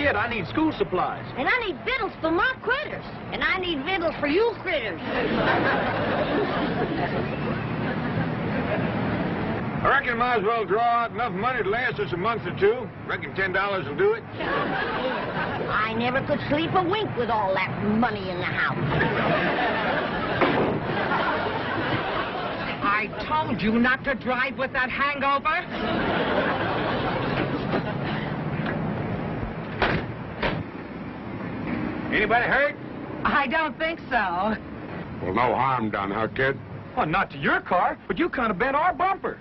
kid. I need school supplies. And I need victuals for my critters. And I need victuals for you critters. I reckon I might as well draw out enough money to last us a month or two. Reckon $10 will do it. I never could sleep a wink with all that money in the house. I told you not to drive with that hangover. Anybody hurt? I don't think so. Well, no harm done, huh, kid? Well, not to your car, but you kind of bent our bumper.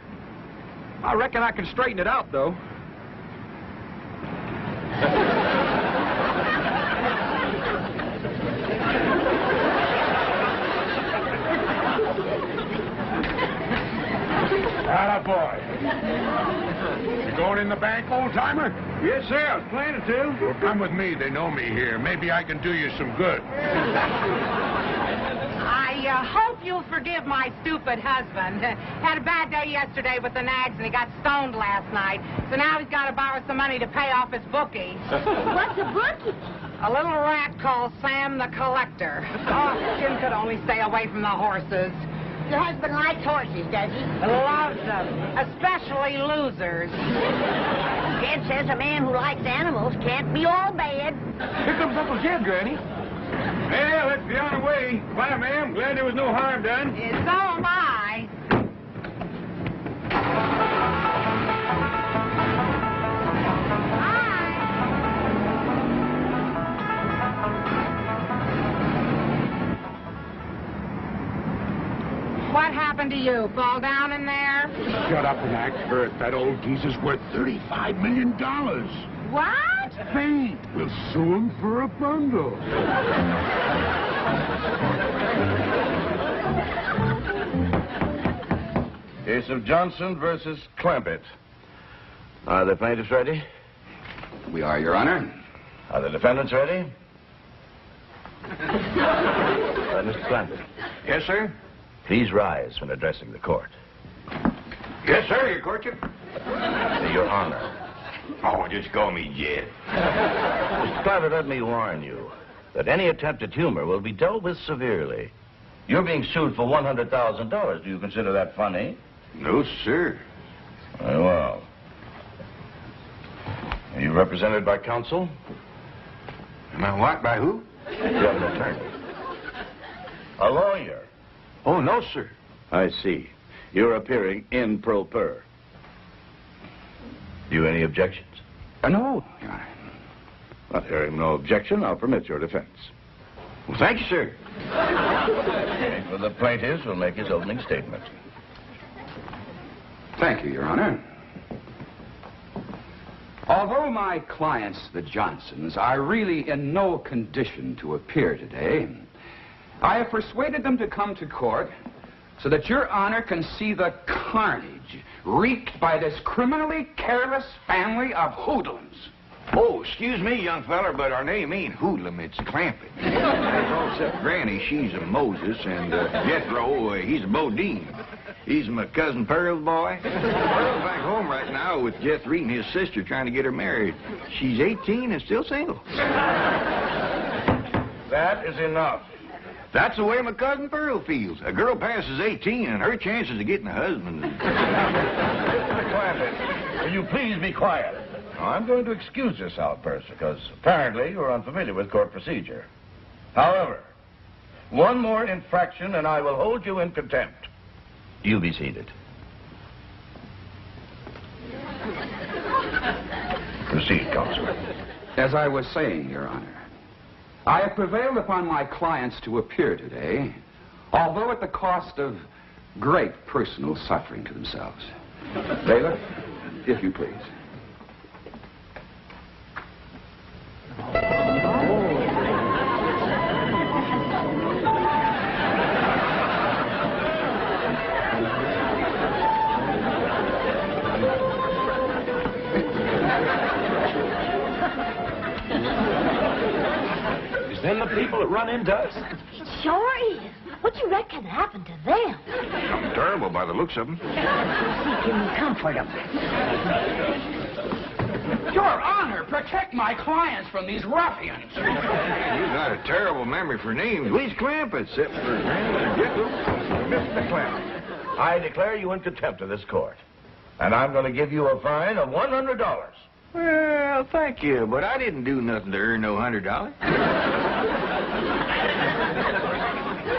I reckon I can straighten it out, though. Atta boy. You going in the bank, old-timer? Yes, sir. I was planning to. Well, come with me. They know me here. Maybe I can do you some good. I hope you'll forgive my stupid husband. Had a bad day yesterday with the nags, and he got stoned last night. So now he's got to borrow some money to pay off his bookie. What's a bookie? A little rat called Sam the Collector. Oh, Jim could only stay away from the horses. Your husband likes horses, does he? Loves them, especially losers. Dad says a man who likes animals can't be all bad. Here comes Uncle Jed, Granny. Well, let's be on the way. Bye, ma'am. Glad there was no harm done. So am I. What happened to you? Fall down in there? Shut up and act hurt. That old geezer's worth $35 million. What? Hey, we'll sue him for a bundle. Case of Johnson versus Clampett. Are the plaintiffs ready? We are, Your Honor. Are the defendants ready? Mr. Clampett. Yes, sir? Please rise when addressing the court. Yes, sir, your courtship. Your Honor. Oh, just call me Jed. Mr. Clampett, let me warn you that any attempt at humor will be dealt with severely. You're being sued for $100,000. Do you consider that funny? No, sir. Very well. Are you represented by counsel? Am I what? By who? You have an attorney. A lawyer. Oh, no, sir. I see. You're appearing in pro per. Do you have any objections? No, Your Honor. Not hearing no objection, I'll permit your defense. Well, thank you, sir. For the plaintiffs will make his opening statement. Thank you, Your Honor. Although my clients, the Johnsons, are really in no condition to appear today, I have persuaded them to come to court so that Your Honor can see the carnage wreaked by this criminally careless family of hoodlums. Oh, excuse me, young feller, but our name ain't Hoodlum, it's Clampett. That's all except Granny, she's a Moses, and Jethro, he's a Bodine. He's my cousin Pearl's boy. Pearl's back home right now with Jethro and his sister trying to get her married. She's 18 and still single. That is enough. That's the way my cousin Pearl feels. A girl passes 18 and her chances of getting a husband. Mr. Clampett, will you please be quiet? Now, I'm going to excuse this outburst because apparently you're unfamiliar with court procedure. However, one more infraction and I will hold you in contempt. You be seated. Proceed, Counselor. As I was saying, Your Honor, I have prevailed upon my clients to appear today, although at the cost of great personal suffering to themselves. Bailiff, if you please. Is them the people that run into us? It sure is. What do you reckon happened to them? Something terrible by the looks of them. See, can we comfort them? Your Honor, protect my clients from these ruffians. You got a terrible memory for names. We's Clampetts, except for Mr. Clampett, I declare you in contempt of this court. And I'm going to give you a fine of $100. Well, thank you, but I didn't do nothing to earn no $100.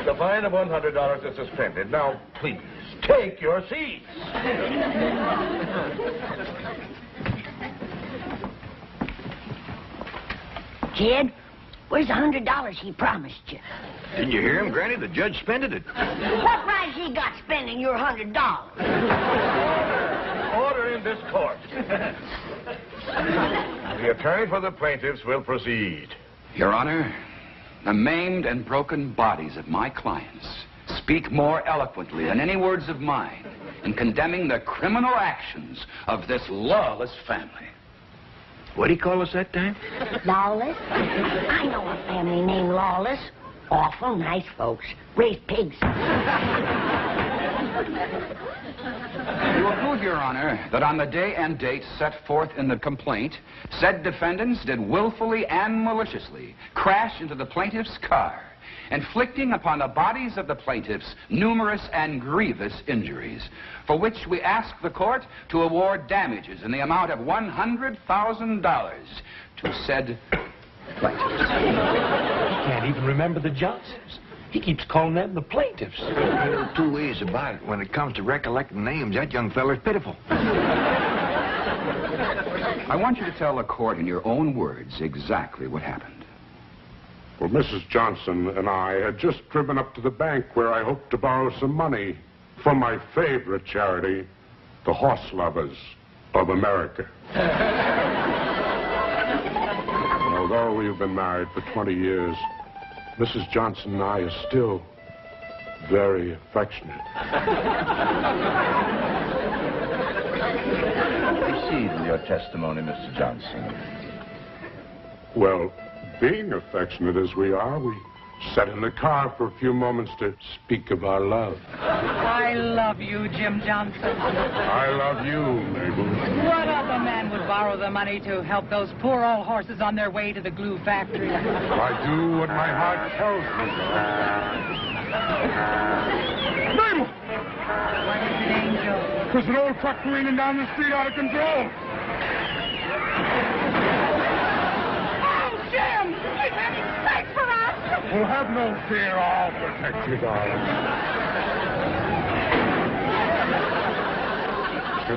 The fine of $100 is suspended. Now, please, take your seats. Kid, where's the $100 he promised you? Didn't you hear him, Granny? The judge spended it. What right he got spending your $100? Order in this court. The attorney for the plaintiffs will proceed. Your Honor, the maimed and broken bodies of my clients speak more eloquently than any words of mine in condemning the criminal actions of this lawless family. What'd he call us that time? Lawless? I know a family named Lawless. Awful nice folks. Raise pigs. You will prove, Your Honor, that on the day and date set forth in the complaint, said defendants did willfully and maliciously crash into the plaintiff's car, inflicting upon the bodies of the plaintiffs numerous and grievous injuries, for which we ask the court to award damages in the amount of $100,000 to said plaintiffs. He can't even remember the Johnsons. He keeps calling them the plaintiffs. There are two ways about it. When it comes to recollecting names, that young feller's pitiful. I want you to tell the court in your own words exactly what happened. Well, Mrs. Johnson and I had just driven up to the bank where I hoped to borrow some money from my favorite charity, the Horse Lovers of America. And although we've been married for 20 years, Mrs. Johnson and I are still very affectionate. Proceed with your testimony, Mr. Johnson. Well, being affectionate as we are, we sat in the car for a few moments to speak of our love. I love you, Jim Johnson. I love you, Mabel. What other man would borrow the money to help those poor old horses on their way to the glue factory? I do what my heart tells me. Mabel! What is it, Angel? There's an old truck careening down the street out of control. Oh, Jim! He's heading straight for us! Well, have no fear. I'll protect you, darling.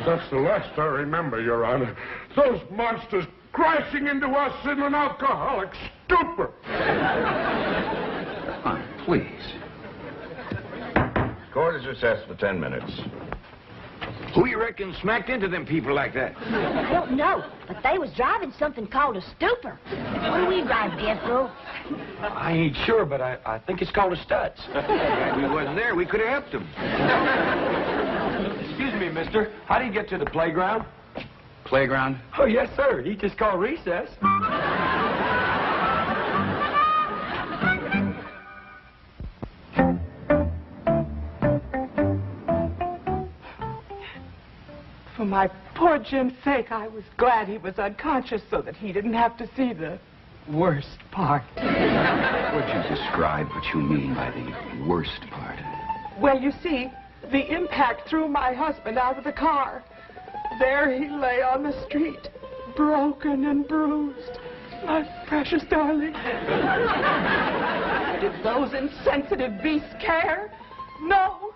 That's the last I remember, Your Honor. Those monsters crashing into us in an alcoholic stupor. Please. Court is recessed for 10 minutes. Who you reckon smacked into them people like that? I don't know, but they was driving something called a stupor. What do we drive, Jethro? I ain't sure, but I think it's called a Stutz. If we wasn't there, we could have helped them. Excuse me, mister. How do you get to the playground? Playground? Oh, yes, sir. He just called recess. For my poor Jim's sake, I was glad he was unconscious so that he didn't have to see the worst part. Would you describe what you mean by the worst part? Well, you see, the impact threw my husband out of the car. There he lay on the street, broken and bruised. My precious darling. Did those insensitive beasts care? No.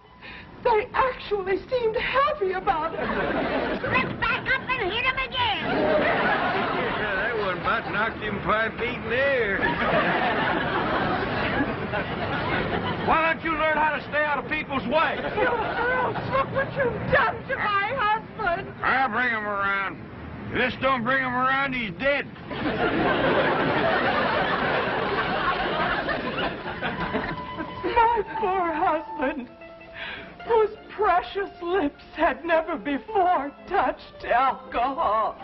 They actually seemed happy about it. Let's back up and hit him again. That one about knocked him 5 feet in the air. Why don't you learn how to stay out of people's way? You girls, look what you've done to my husband. I'll bring him around. If this don't bring him around, he's dead. My poor husband, whose precious lips had never before touched alcohol.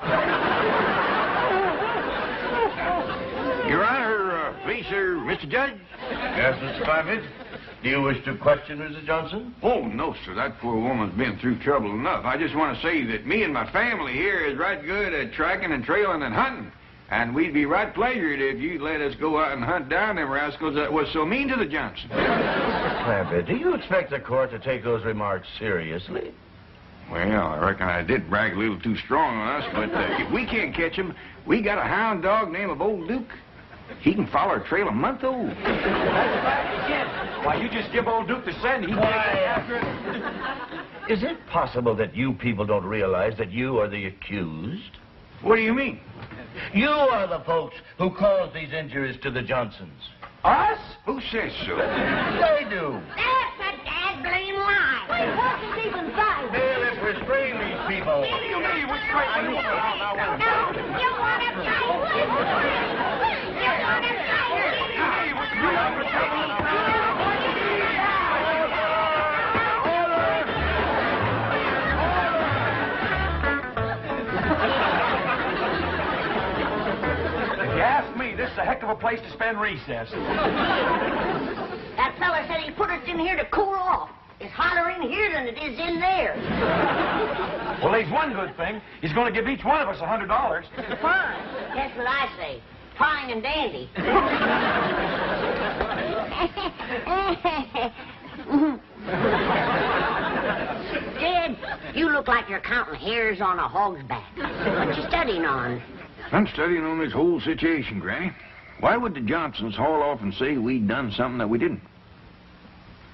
Your Honor, please, sir, Mr. Judge. Yes, Mr. Clampett? Do you wish to question Mrs. Johnson? Oh, no, sir. That poor woman's been through trouble enough. I just want to say that me and my family here is right good at tracking and trailing and hunting. And we'd be right pleasured if you'd let us go out and hunt down them rascals that was so mean to the Johnsons. Clampett, do you expect the court to take those remarks seriously? Well, I reckon I did brag a little too strong on us, but if we can't catch him, we got a hound dog named of Old Duke. He can follow our trail a month old. That's right, he can. Why, you just give old Duke the scent, he can't get after it. Is it possible that you people don't realize that you are the accused? What do you mean? You are the folks who caused these injuries to the Johnsons. Us? Who says so? They do. That's a dad-blame lie. Wait, what is even right? Bailiff, restrain these people. No, you want to fight? You want to If you ask me, this is a heck of a place to spend recess. That fella said he put us in here to cool off. It's hotter in here than it is in there. Well, there's one good thing. He's going to give each one of us $100. Fine. That's what I say. Fine and dandy. Jed, you look like you're counting hairs on a hog's back. What you studying on? I'm studying on this whole situation, Granny. Why would the Johnsons haul off and say we'd done something that we didn't?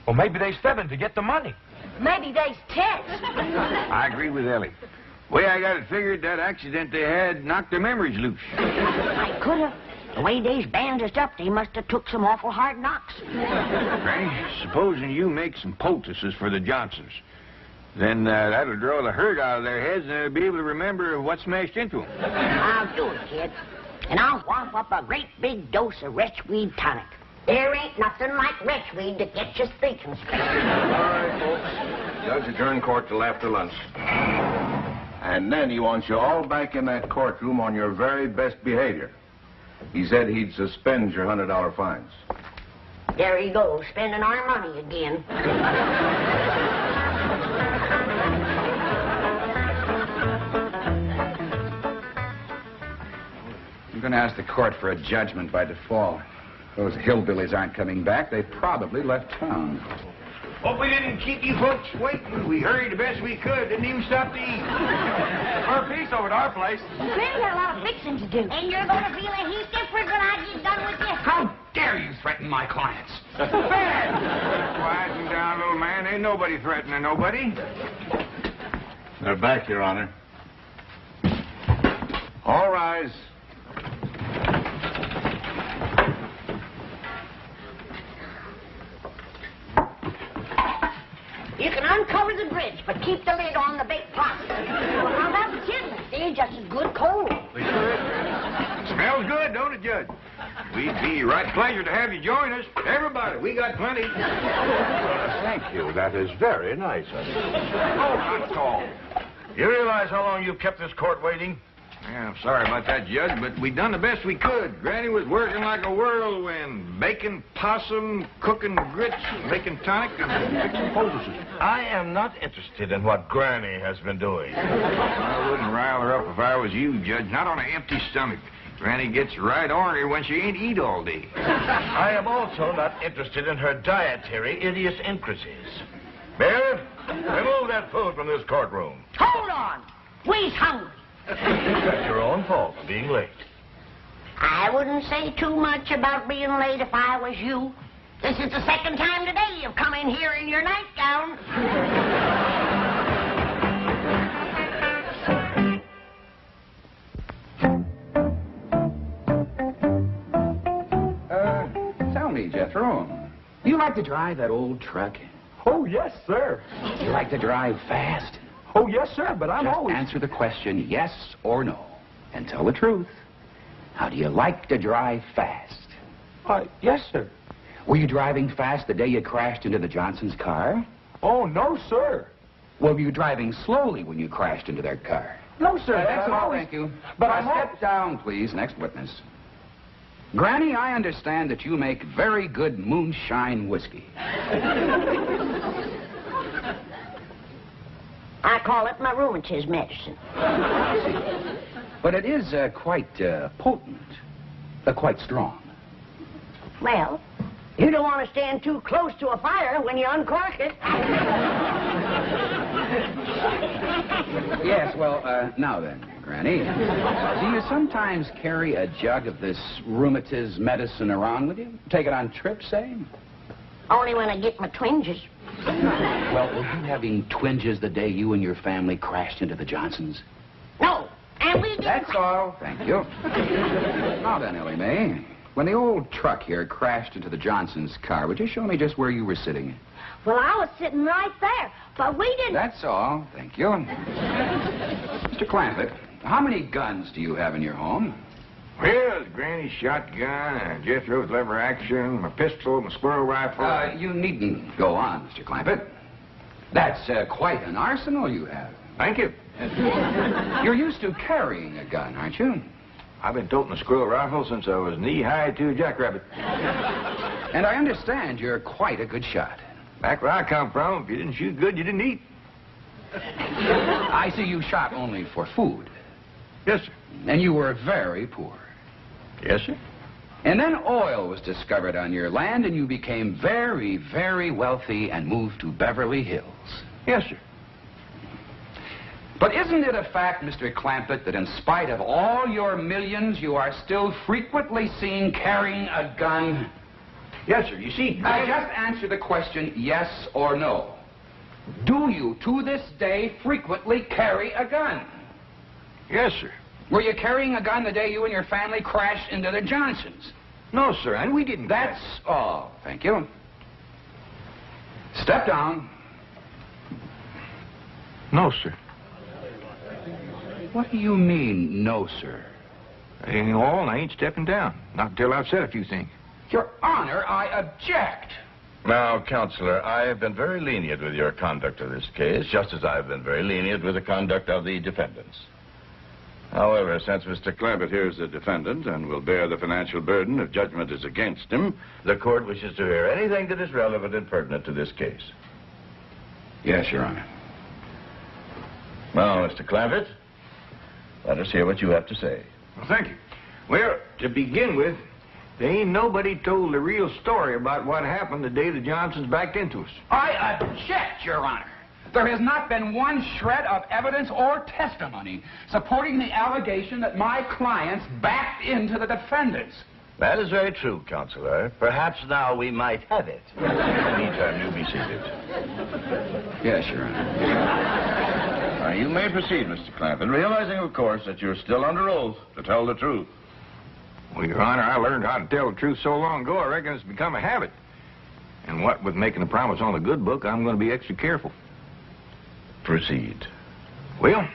Well, maybe they's fibbing to get the money. Maybe they's text. I agree with Ellie. Way I got it figured, that accident they had knocked their memories loose. I could have. The way they's bandaged up, they must have took some awful hard knocks. Granny, supposing you make some poultices for the Johnsons, then that'll draw the hurt out of their heads and they'll be able to remember what smashed into them. I'll do it, kid. And I'll whomp up a great big dose of retchweed tonic. There ain't nothing like retchweed to get you thinking straight. All right, folks. Judge adjourned court till after lunch. And then he wants you all back in that courtroom on your very best behavior. He said he'd suspend your $100 fines. There he goes, spending our money again. I'm going to ask the court for a judgment by default. Those hillbillies aren't coming back. They probably left town. Hope we didn't keep you folks waiting. We hurried the best we could. Didn't even stop to eat. For a piece over at our place. Granny got a lot of fixing to do. And you're going to feel a heap different when I get done with you. How dare you threaten my clients? Quieten down, little man. Ain't nobody threatening nobody. They're back, Your Honor. All rise. You can uncover the bridge, but keep the lid on the baked pasta. Well, how about the kidneys? They're just as good cold. Smells good, don't it, Judge? We'd be right pleasure to have you join us. Everybody, we got plenty. Thank you. That is very nice of you. Oh, not at all. You realize how long you've kept this court waiting? Yeah, I'm sorry about that, Judge, but we done the best we could. Granny was working like a whirlwind, baking possum, cooking grits, making tonic, and fixing poultices. I am not interested in what Granny has been doing. I wouldn't rile her up if I was you, Judge. Not on an empty stomach. Granny gets right ornery when she ain't eat all day. I am also not interested in her dietary idiosyncrasies. Bailiff, remove that food from this courtroom. Hold on. We's hungry. That's your own fault for being late. I wouldn't say too much about being late if I was you. This is the second time today you've come in here in your nightgown. Tell me, Jethro, do you like to drive that old truck? Oh, yes, sir. Do you like to drive fast? Oh, yes, sir, but I'm Just always... answer the question yes or no, and tell the truth. How do you like to drive fast? Yes, sir. Were you driving fast the day you crashed into the Johnsons' car? Oh, no, sir. Well, were you driving slowly when you crashed into their car? No, sir. That's I'm all, always... thank you. But Now, I'm step down, please. Next witness. Granny, I understand that you make very good moonshine whiskey. I call it my rheumatism medicine. But it is quite potent, quite strong. Well, you don't want to stand too close to a fire when you uncork it. Yes, well, now then, Granny, do you sometimes carry a jug of this rheumatism medicine around with you? Take it on trips, say? Only when I get my twinges. Well, were you having twinges the day you and your family crashed into the Johnsons? No, and we didn't. That's all. Thank you. Now then, Ellie Mae, when the old truck here crashed into the Johnsons' car, would you show me just where you were sitting? Well, I was sitting right there, but we didn't... That's all. Thank you. Mr. Clampett, how many guns do you have in your home? Well, Granny's shotgun, Jethro's lever action, my pistol, my squirrel rifle. You needn't go on, Mr. Clampett. That's quite an arsenal you have. Thank you. You're used to carrying a gun, aren't you? I've been toting a squirrel rifle since I was knee-high to a jackrabbit. And I understand you're quite a good shot. Back where I come from, if you didn't shoot good, you didn't eat. I see you shot only for food. Yes, sir. And you were very poor. Yes, sir. And then oil was discovered on your land, and you became very, very wealthy and moved to Beverly Hills. Yes, sir. But isn't it a fact, Mr. Clampett, that in spite of all your millions, you are still frequently seen carrying a gun? Yes, sir. You see, Now, just answer the question, yes or no. Do you, to this day, frequently carry a gun? Yes, sir. Were you carrying a gun the day you and your family crashed into the Johnsons? No, sir, and we didn't. That's all. Thank you. Step down. No, sir. What do you mean, no, sir? That ain't all, and I ain't stepping down. Not until I've said a few things. Your Honor, I object. Now, Counselor, I have been very lenient with your conduct of this case, just as I've been very lenient with the conduct of the defendants. However, since Mr. Clampett here is the defendant and will bear the financial burden if judgment is against him, the court wishes to hear anything that is relevant and pertinent to this case. Yes, Your Honor. Now, Mr. Clampett, let us hear what you have to say. Well, thank you. Well, to begin with, there ain't nobody told the real story about what happened the day the Johnsons backed into us. I object, Your Honor. There has not been one shred of evidence or testimony supporting the allegation that my clients backed into the defendants. That is very true, Counselor. Perhaps now we might have it. In the meantime, you be seated. Yes, Your Honor. Now, you may proceed, Mr. Clampett, realizing, of course, that you're still under oath to tell the truth. Well, Your Honor, I learned how to tell the truth so long ago, I reckon it's become a habit. And what with making a promise on the good book, I'm going to be extra careful. Proceed. Well,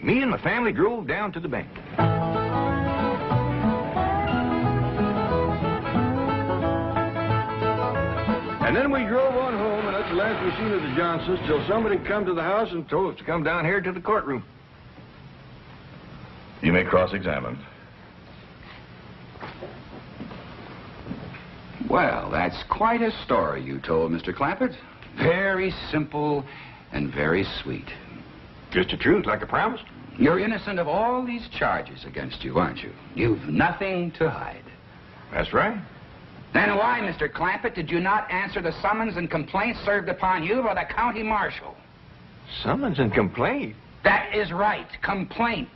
me and my family drove down to the bank. And then we drove on home, and that's the last we seen of the Johnsons till somebody come to the house and told us to come down here to the courtroom. You may cross-examine. Well, that's quite a story you told, Mr. Clampett. Very simple and very sweet. Just the truth, like I promised. You're innocent of all these charges against you, aren't you? You've nothing to hide. That's right. Then why, Mr. Clampett, did you not answer the summons and complaint served upon you by the county marshal? Summons and complaint? That is right, complaint.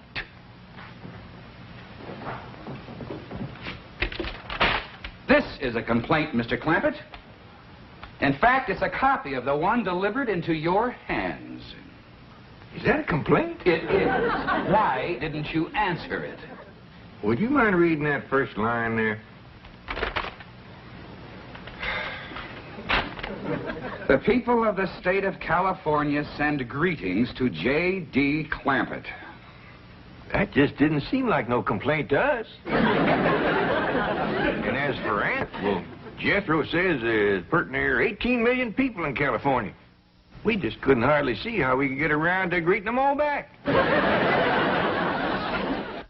This is a complaint, Mr. Clampett. In fact, it's a copy of the one delivered into your hands. Is that a complaint? It is. Why didn't you answer it? Would you mind reading that first line there? The people of the state of California send greetings to J.D. Clampett. That just didn't seem like no complaint to us. And as for Aunt, well, Jethro says there's pretty near 18 million people in California. We just couldn't hardly see how we could get around to greeting them all back.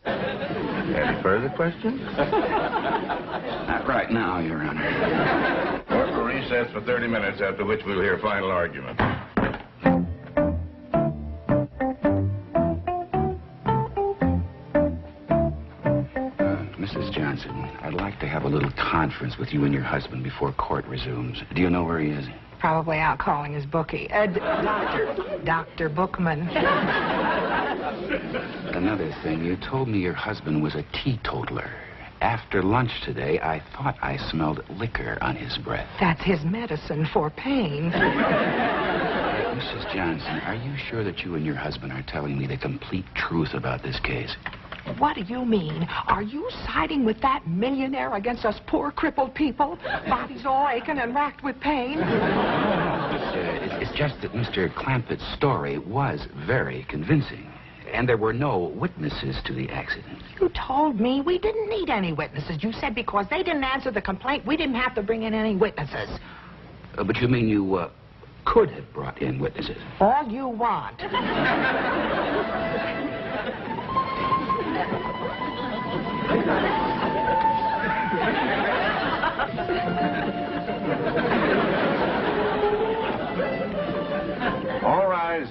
Any further questions? Not right now, Your Honor. Court will recess for 30 minutes, after which we'll hear final argument. Mrs. Johnson, I'd like to have a little conference with you and your husband before court resumes. Do you know where he is? Probably out calling his bookie. Dr. Bookman. Another thing, you told me your husband was a teetotaler. After lunch today, I thought I smelled liquor on his breath. That's his medicine for pain. Mrs. Johnson, are you sure that you and your husband are telling me the complete truth about this case? What do you mean? Are you siding with that millionaire against us poor crippled people? Bodies all aching and racked with pain? It's just that Mr. Clampett's story was very convincing. And there were no witnesses to the accident. You told me we didn't need any witnesses. You said because they didn't answer the complaint, we didn't have to bring in any witnesses. But you mean you could have brought in witnesses? All you want. All rise.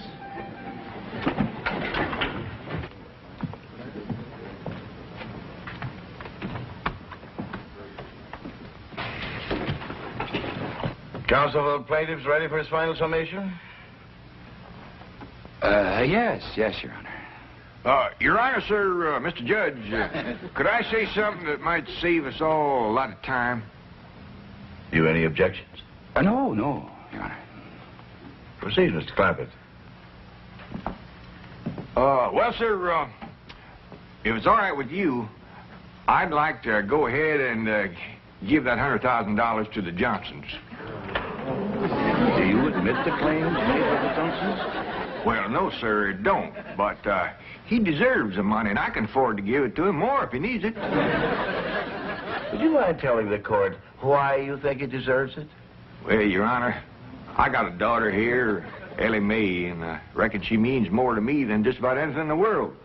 Counsel for the plaintiffs ready for his final summation? Yes, Your Honor. Your Honor, sir, Mr. Judge, could I say something that might save us all a lot of time? You any objections? No, Your Honor. Proceed, Mr. Clampett. Well, sir, if it's all right with you, I'd like to go ahead and give that $100,000 to the Johnsons. Do you admit the claims made by the Johnsons? Well, no, sir, it don't. But he deserves the money, and I can afford to give it to him more if he needs it. Would you mind telling the court why you think he deserves it? Well, Your Honor, I got a daughter here, Ellie Mae, and I reckon she means more to me than just about anything in the world.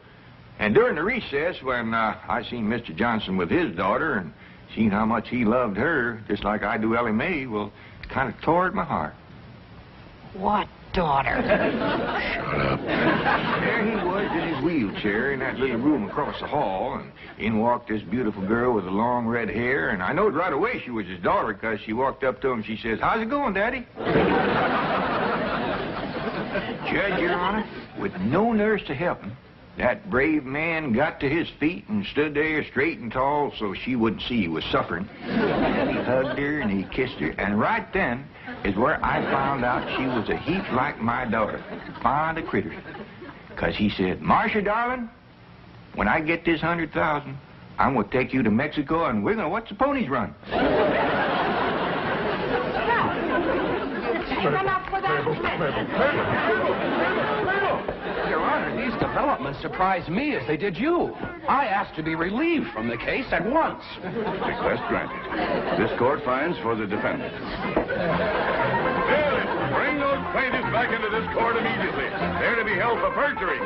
And during the recess, when I seen Mr. Johnson with his daughter and seen how much he loved her, just like I do Ellie Mae, well, it kind of tore at my heart. What daughter? Shut up. There he was in his wheelchair in that little room across the hall, and in walked this beautiful girl with the long red hair, and I knowed right away she was his daughter because she walked up to him and she says, "How's it going, Daddy?" Judge, Your Honor, with no nurse to help him, that brave man got to his feet and stood there straight and tall so she wouldn't see he was suffering. And he hugged her and he kissed her, and right then is where I found out she was a heap like my daughter, fond of critters. Because he said, "Marcia, darling, when I get this $100,000, I'm going to take you to Mexico and we're going to watch the ponies run." Run up for that. Your Honor, these developments surprised me as they did you. I asked to be relieved from the case at once. Request granted. This court finds for the defendant. Bailiff, bring those plaintiffs back into this court immediately. They're to be held for perjury.